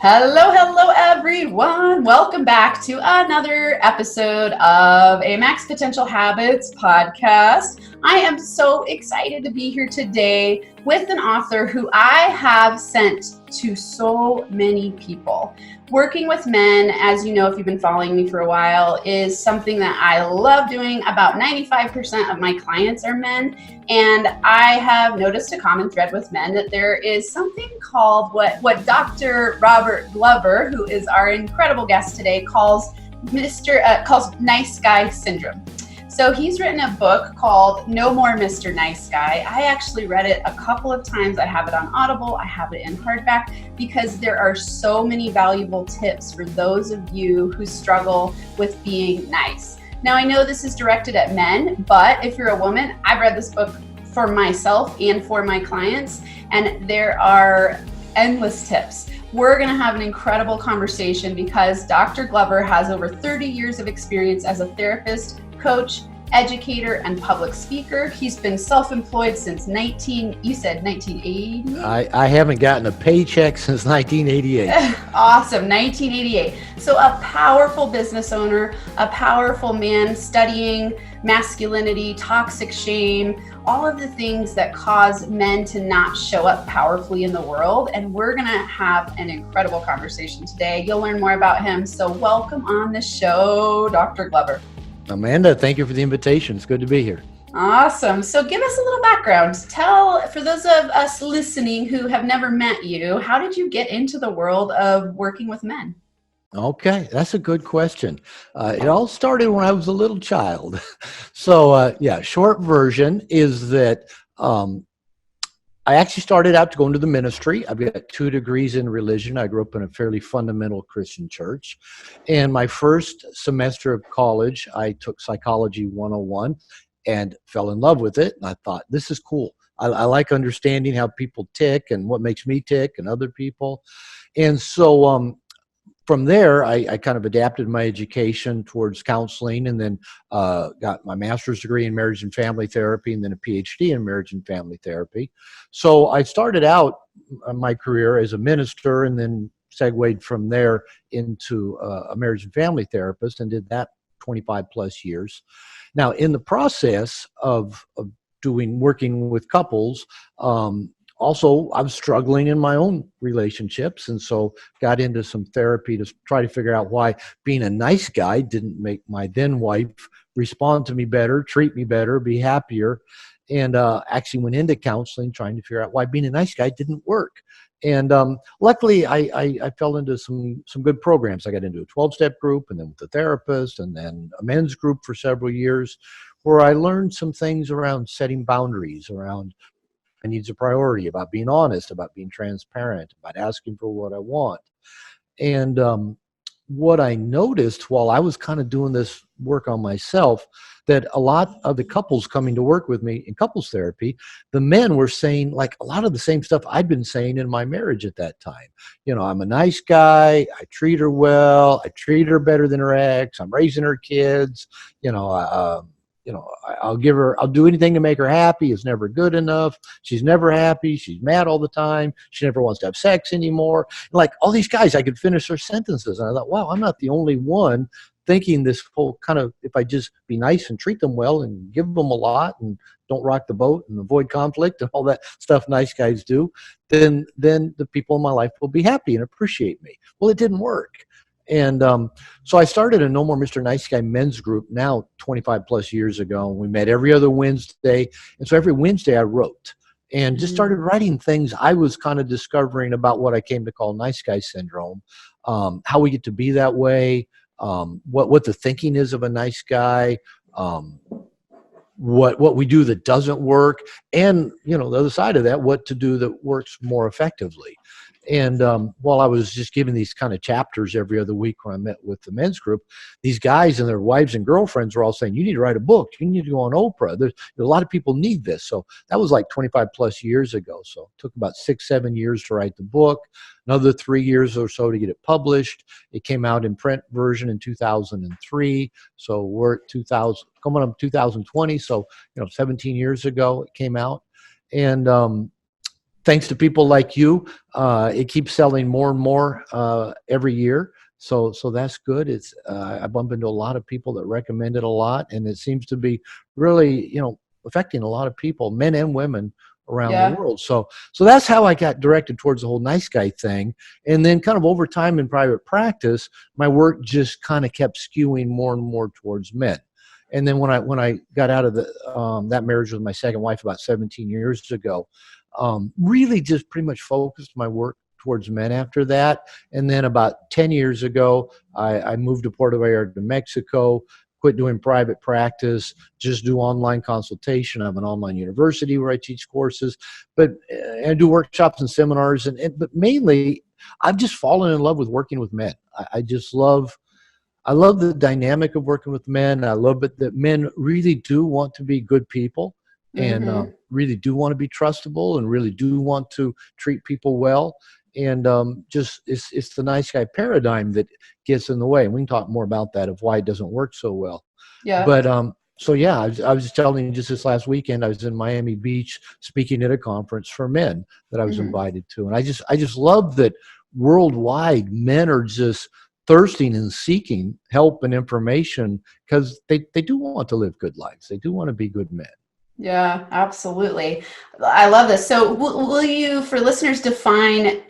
Hello, hello, everyone. Welcome back to another episode of a Max Potential Habits podcast. I am so excited to be here today with an author who I have sent to so many people. Working with men, as you know, if you've been following me for a while, is something that I love doing. About 95% of my clients are men. And I have noticed a common thread with men that there is something called what Dr. Robert Glover, who is our incredible guest today, calls nice guy syndrome. So he's written a book called No More Mr. Nice Guy. I actually read it a couple of times. I have it on Audible. I have it in hardback because there are so many valuable tips for those of you who struggle with being nice. Now, I know this is directed at men, but if you're a woman, I've read this book for myself and for my clients, and there are endless tips. We're going to have an incredible conversation because Dr. Glover has over 30 years of experience as a therapist, coach, educator, and public speaker. He's been self-employed since 1980? I haven't gotten a paycheck since 1988. Awesome, 1988. So a powerful business owner, a powerful man studying masculinity, toxic shame, all of the things that cause men to not show up powerfully in the world. And we're going to have an incredible conversation today. You'll learn more about him. So welcome on the show, Dr. Glover. Amanda, thank you for the invitation. It's good to be here. Awesome. So give us a little background. Tell, for those of us listening who have never met you, how did you get into the world of working with men? Okay, that's a good question. It all started when I was a little child. So, short version is that I actually started out to go into the ministry. I've got 2 degrees in religion. I grew up in a fairly fundamental Christian church. And my first semester of college, I took Psychology 101 and fell in love with it. And I thought, this is cool. I like understanding how people tick and what makes me tick and other people. And so from there, I kind of adapted my education towards counseling and then got my master's degree in marriage and family therapy and then a PhD in marriage and family therapy. So I started out my career as a minister and then segued from there into a marriage and family therapist and did that 25 plus years. Now, in the process of working with couples, also, I was struggling in my own relationships, and so got into some therapy to try to figure out why being a nice guy didn't make my then wife respond to me better, treat me better, be happier, and actually went into counseling trying to figure out why being a nice guy didn't work. And luckily, I fell into some good programs. I got into a 12-step group, and then with a therapist, and then a men's group for several years, where I learned some things around setting boundaries, around my needs a priority, about being honest, about being transparent, about asking for what I want. And what I noticed while I was kind of doing this work on myself, that a lot of the couples coming to work with me in couples therapy, the men were saying like a lot of the same stuff I'd been saying in my marriage at that time. You know, I'm a nice guy. I treat her well. I treat her better than her ex. I'm raising her kids. I'll do anything to make her happy. It's never good enough. She's never happy. She's mad all the time. She never wants to have sex anymore. Like all these guys, I could finish their sentences. And I thought, wow, I'm not the only one thinking this whole kind of, if I just be nice and treat them well and give them a lot and don't rock the boat and avoid conflict and all that stuff nice guys do, then the people in my life will be happy and appreciate me. Well, it didn't work. And so I started a No More Mr. Nice Guy men's group now 25 plus years ago. We met every other Wednesday. And so every Wednesday I wrote and just started writing things I was kind of discovering about what I came to call nice guy syndrome, how we get to be that way, what the thinking is of a nice guy, what we do that doesn't work, and, the other side of that, what to do that works more effectively. And while I was just giving these kind of chapters every other week when I met with the men's group, these guys and their wives and girlfriends were all saying, you need to write a book. You need to go on Oprah. There's a lot of people need this. So that was like 25 plus years ago. So it took about 6-7 years to write the book, another 3 years or so to get it published. It came out in print version in 2003. So we're at 2000, coming up 2020. So, 17 years ago it came out. And thanks to people like you, it keeps selling more and more every year. So that's good. It's I bump into a lot of people that recommend it a lot, and it seems to be really, affecting a lot of people, men and women around the Yeah. world. So that's how I got directed towards the whole nice guy thing. And then kind of over time in private practice, my work just kind of kept skewing more and more towards men. And then when I got out of that marriage with my second wife about 17 years ago, really just pretty much focused my work towards men after that. And then about 10 years ago, I moved to Puerto Vallarta, Mexico, quit doing private practice, just do online consultation. I have an online university where I teach courses, but I do workshops and seminars. But mainly, I've just fallen in love with working with men. I just love I love the dynamic of working with men. I love it that men really do want to be good people and Mm-hmm. really do want to be trustable and really do want to treat people well. And just it's the nice guy paradigm that gets in the way. And we can talk more about that of why it doesn't work so well. Yeah. But so yeah, I was just telling you just this last weekend, I was in Miami Beach speaking at a conference for men that I was Mm-hmm. invited to, and I just love that worldwide men are just thirsting and seeking help and information because they do want to live good lives. They do want to be good men. Yeah, absolutely. I love this. So, will you, for listeners, define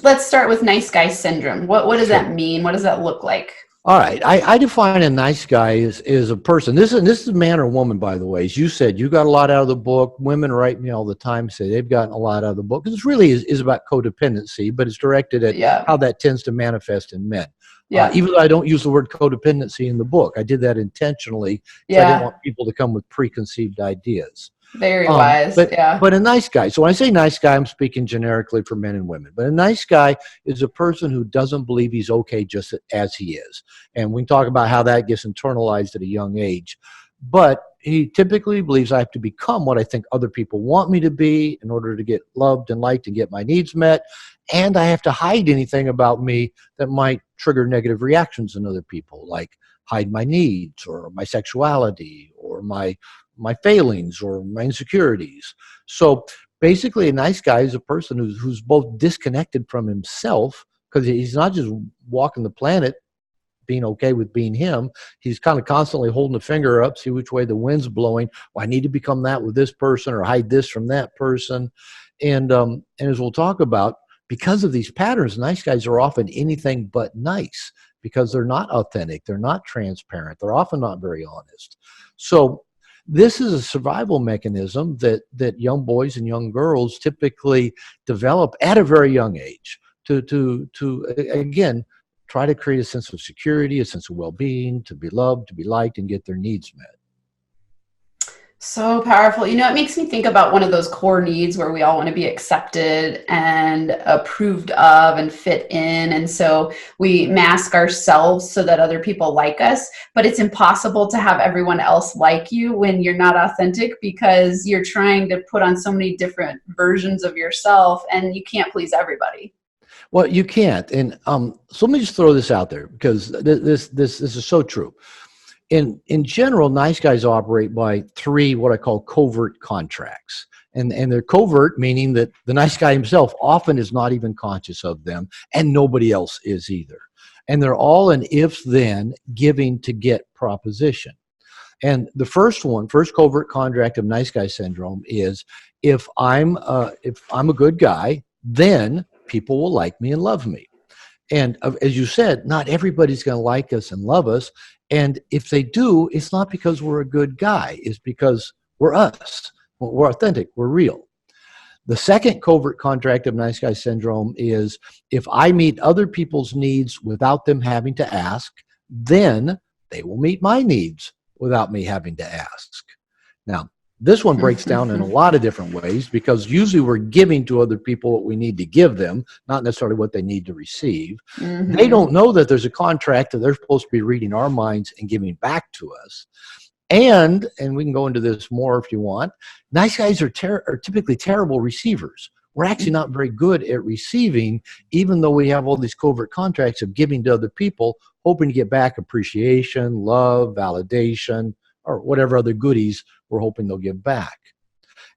let's start with nice guy syndrome. What does Sure. that mean? What does that look like? All right. I define a nice guy as a person. This is man or woman, by the way. As you said, you got a lot out of the book. Women write me all the time, say they've gotten a lot out of the book. Because it really is about codependency, but it's directed at Yeah. how that tends to manifest in men. Yeah. Even though I don't use the word codependency in the book, I did that intentionally because I didn't want Yeah. people to come with preconceived ideas. Very Um, wise. but Yeah. but a nice guy. So when I say nice guy, I'm speaking generically for men and women. But a nice guy is a person who doesn't believe he's okay just as he is. And we can talk about how that gets internalized at a young age. But he typically believes I have to become what I think other people want me to be in order to get loved and liked and get my needs met. And I have to hide anything about me that might trigger negative reactions in other people, like hide my needs or my sexuality or my failings or my insecurities. So basically, a nice guy is a person who's both disconnected from himself because he's not just walking the planet being okay with being him. He's kind of constantly holding a finger up, see which way the wind's blowing. Well, I need to become that with this person or hide this from that person. And as we'll talk about, because of these patterns, nice guys are often anything but nice because they're not authentic, they're not transparent, they're often not very honest. So this is a survival mechanism that young boys and young girls typically develop at a very young age to again try to create a sense of security, a sense of well-being, to be loved, to be liked, and get their needs met. So powerful. It makes me think about one of those core needs where we all want to be accepted and approved of and fit in. And so we mask ourselves so that other people like us. But it's impossible to have everyone else like you when you're not authentic because you're trying to put on so many different versions of yourself and you can't please everybody. Well, you can't. And so let me just throw this out there because this is so true. In general, nice guys operate by three what I call covert contracts. And they're covert, meaning that the nice guy himself often is not even conscious of them, and nobody else is either. And they're all an if-then giving to get proposition. And the first covert contract of nice guy syndrome is if I'm a good guy, then people will like me and love me. And as you said, not everybody's going to like us and love us. And if they do, it's not because we're a good guy. It's because we're us. We're authentic. We're real. The second covert contract of nice guy syndrome is if I meet other people's needs without them having to ask, then they will meet my needs without me having to ask. Now, this one breaks down in a lot of different ways because usually we're giving to other people what we need to give them, not necessarily what they need to receive. They Mm-hmm. don't know that there's a contract that they're supposed to be reading our minds and giving back to us. And we can go into this more if you want, nice guys are typically terrible receivers. We're actually not very good at receiving, even though we have all these covert contracts of giving to other people, hoping to get back appreciation, love, validation, or whatever other goodies we're hoping they'll give back.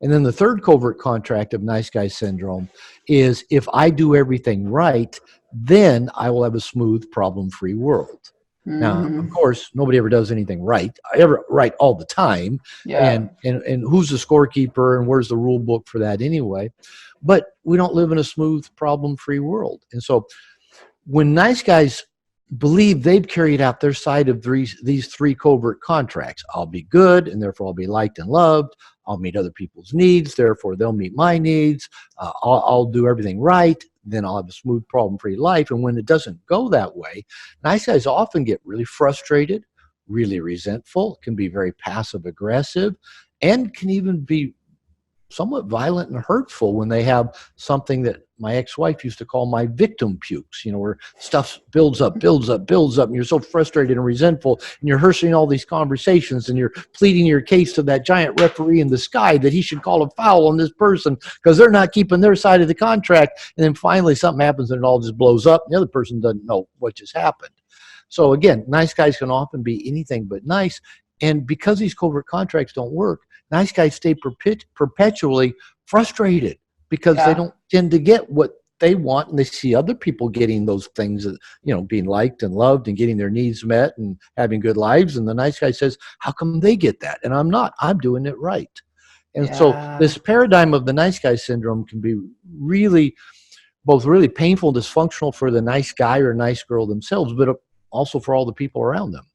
And then the third covert contract of nice guy syndrome is if I do everything right, then I will have a smooth, problem-free world. Now, of Hmm. course, nobody ever does anything right all the time. Yeah. And who's the scorekeeper and where's the rule book for that anyway? But we don't live in a smooth, problem-free world. And so when nice guys believe they've carried out their side of these three covert contracts, I'll be good and therefore I'll be liked and loved. I'll meet other people's needs, therefore they'll meet my needs. I'll do everything right, then I'll have a smooth, problem-free life. And when it doesn't go that way, nice guys often get really frustrated, really resentful, can be very passive aggressive, and can even be somewhat violent and hurtful when they have something that my ex-wife used to call my victim pukes, where stuff builds up, and you're so frustrated and resentful, and you're rehearsing all these conversations, and you're pleading your case to that giant referee in the sky that he should call a foul on this person because they're not keeping their side of the contract. And then finally something happens and it all just blows up, and the other person doesn't know what just happened. So again, nice guys can often be anything but nice. And because these covert contracts don't work, nice guys stay perpetually frustrated because they Yeah. don't tend to get what they want, and they see other people getting those things, being liked and loved and getting their needs met and having good lives. And the nice guy says, how come they get that? And I'm not, I'm doing it right. And so Yeah. this paradigm of the nice guy syndrome can be really both really painful and dysfunctional for the nice guy or nice girl themselves, but also for all the people around them.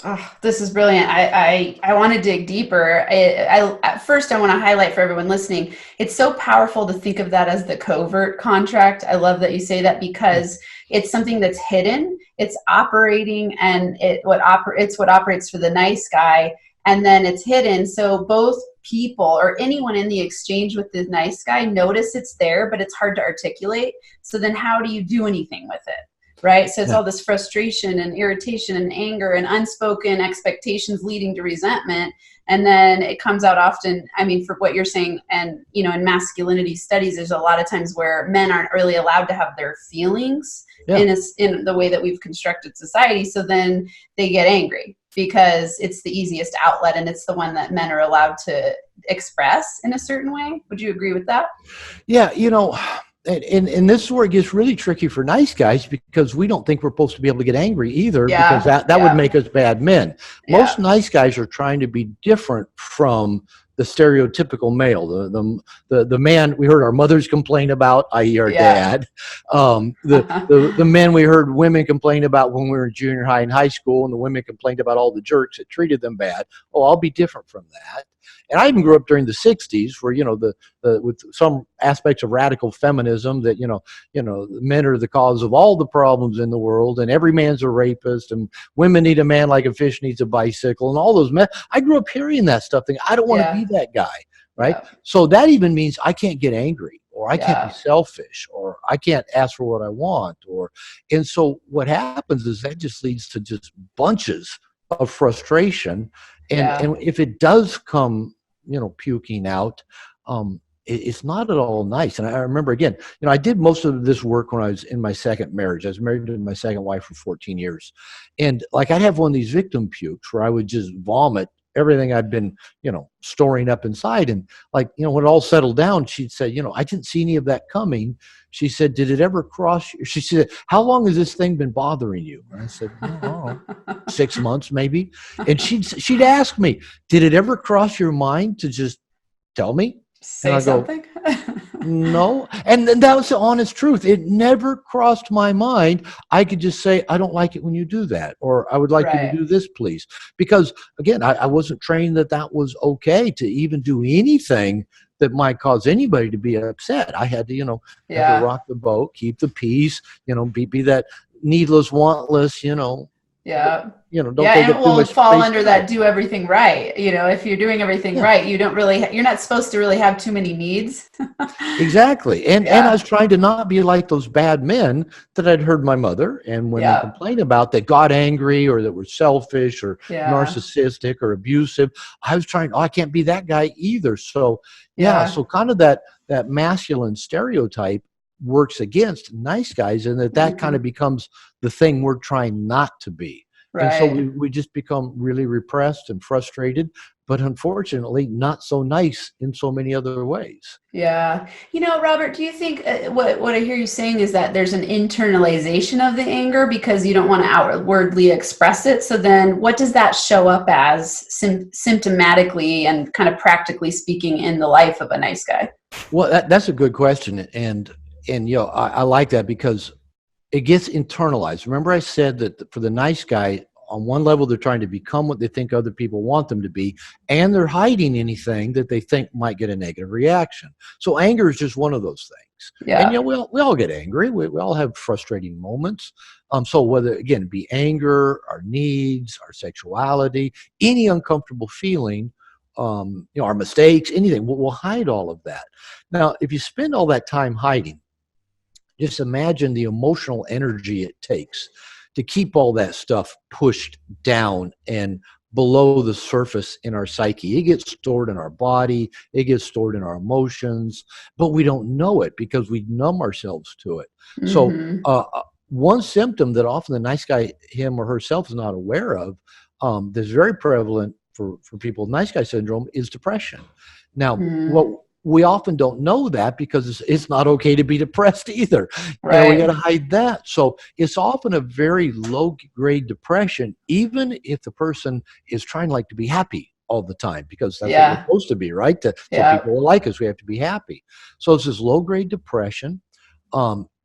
Oh, this is brilliant. I want to dig deeper. At first, I want to highlight for everyone listening, it's so powerful to think of that as the covert contract. I love that you say that because it's something that's hidden. It's operating, and it's what operates for the nice guy, and then it's hidden. So both people or anyone in the exchange with the nice guy notice it's there, but it's hard to articulate. So then how do you do anything with it? Right. So it's Yeah. all this frustration and irritation and anger and unspoken expectations leading to resentment. And then it comes out often, I mean, for what you're saying, and, in masculinity studies, there's a lot of times where men aren't really allowed to have their feelings Yeah. in the way that we've constructed society. So then they get angry because it's the easiest outlet and it's the one that men are allowed to express in a certain way. Would you agree with that? Yeah. And this is where it gets really tricky for nice guys because we don't think we're supposed to be able to get angry either because Yeah. that would make us bad men. Most Yeah. nice guys are trying to be different from the stereotypical male, the man we heard our mothers complain about, i.e. our Yeah. dad, the men we heard women complain about when we were in junior high and high school, and the women complained about all the jerks that treated them bad. Oh, I'll be different from that. And I even grew up during the 60s where, with some aspects of radical feminism that, men are the cause of all the problems in the world and every man's a rapist and women need a man like a fish needs a bicycle and all those men. I grew up hearing that stuff thinking, I don't want to Yeah. be that guy. Right. Yeah. So that even means I can't get angry or I can't be Yeah. selfish or I can't ask for what I want. And so what happens is that just leads to just bunches of frustration. And Yeah. if it does come, puking out, it's not at all nice. And I remember again, I did most of this work when I was in my second marriage. I was married to my second wife for 14 years. And like I'd have one of these victim pukes where I would just vomit everything I'd been, storing up inside. And like, when it all settled down, she'd say, I didn't see any of that coming. She said, did it ever cross you? She said, how long has this thing been bothering you? And I said, oh, 6 months maybe. And she'd ask me, did it ever cross your mind to just tell me? And Say I go, something. no. And then that was the honest truth. It never crossed my mind. I could just say, I don't like it when you do that, or I would like you to Right. do this, please. Because again, I wasn't trained that was okay to even do anything that might cause anybody to be upset. I had to, never Yeah. rock the boat, keep the peace, be that needless, wantless, Yeah. don't Yeah, take and up it too will much fall space under guy. that do everything right. If you're doing everything Yeah. right, you're not supposed to really have too many needs. Exactly. And I was Yeah. trying to not be like those bad men that I'd heard my mother and women Yeah. complain about that got angry or that were selfish or Yeah. narcissistic or abusive. I was trying, I can't be that guy either. So yeah, Yeah. so kind of that masculine stereotype works against nice guys, and that kind Hmm. of becomes the thing we're trying not to be. And so Right. we just become really repressed and frustrated. but unfortunately not so nice in so many other ways. Yeah. Robert, do you think what I hear you saying is that there's an internalization of the anger because you don't want to outwardly express it? So then what does that show up as symptomatically and kind of practically speaking in the life of a nice guy? Well, that's a good question. And I like that because it gets internalized. Remember I said that for the nice guy, on one level, they're trying to become what they think other people want them to be, and they're hiding anything that they think might get a negative reaction. So anger is just one of those things. And Yeah. we all get angry. We all have frustrating moments. So whether again it be anger, our needs, our sexuality, any uncomfortable feeling, our mistakes, anything, we'll hide all of that. Now, if you spend all that time hiding, just imagine the emotional energy it takes to keep all that stuff pushed down and below the surface in our psyche. It gets stored in our body, it gets stored in our emotions, but we don't know it because we numb ourselves to it. So, Mm-hmm. one symptom that often the nice guy, him or herself, is not aware of, that's very prevalent for people with nice guy syndrome is depression. Now, what Mm. we often don't know that because it's not okay to be depressed either. We got Right. to hide that. So it's often a very low grade depression, even if the person is trying like to be happy all the time, because that's what we're Yeah. supposed to be, right? So Yeah. people will like us, we have to be happy. So it's this low grade depression.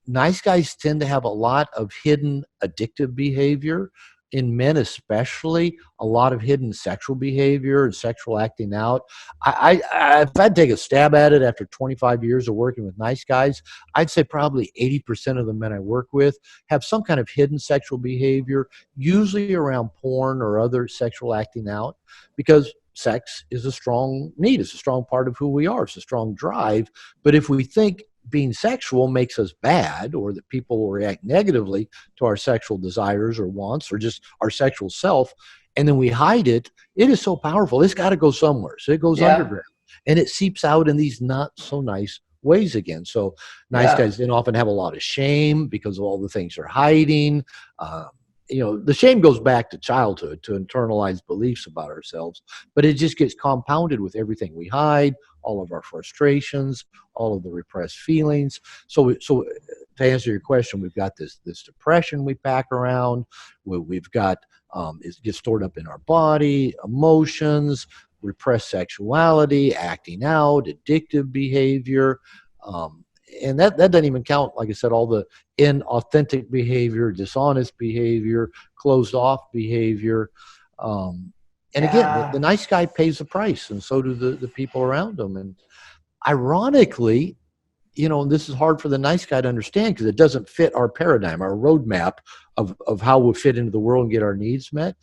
Nice guys tend to have a lot of hidden addictive behavior. In men, especially, a lot of hidden sexual behavior and sexual acting out. If I'd take a stab at it after 25 years of working with nice guys, I'd say probably 80% of the men I work with have some kind of hidden sexual behavior, usually around porn or other sexual acting out, because sex is a strong need. It's a strong part of who we are. It's a strong drive. But if we think being sexual makes us bad, or that people will react negatively to our sexual desires or wants or just our sexual self, and then we hide it, it is so powerful. It's got to go somewhere. So it goes Yeah. underground and it seeps out in these not so nice ways again. So nice Yeah. guys then often have a lot of shame because of all the things they're hiding. The shame goes back to childhood, to internalized beliefs about ourselves, but it just gets compounded with everything we hide, all of our frustrations, all of the repressed feelings. So to answer your question, we've got this depression we pack around. We've got it gets stored up in our body, emotions, repressed sexuality, acting out, addictive behavior. Um, and that doesn't even count, like I said, all the inauthentic behavior, dishonest behavior, closed off behavior. Um, and again, the Yeah. nice guy pays the price, and so do the people around him. And ironically, and this is hard for the nice guy to understand because it doesn't fit our paradigm, our roadmap of how we'll fit into the world and get our needs met.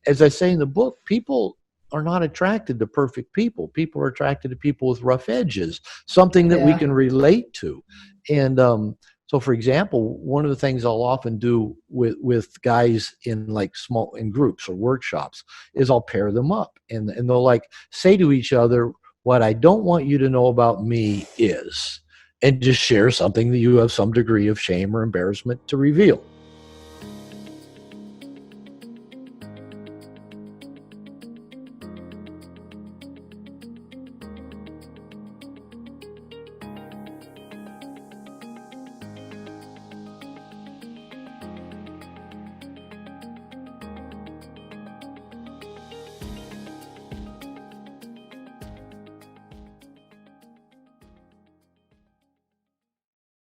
As I say in the book, people are not attracted to perfect people. People are attracted to people with rough edges, something that we Yeah. can relate to. And so, for example, one of the things I'll often do with guys in like small in groups or workshops is I'll pair them up, and they'll like say to each other, "What I don't want you to know about me is," and just share something that you have some degree of shame or embarrassment to reveal.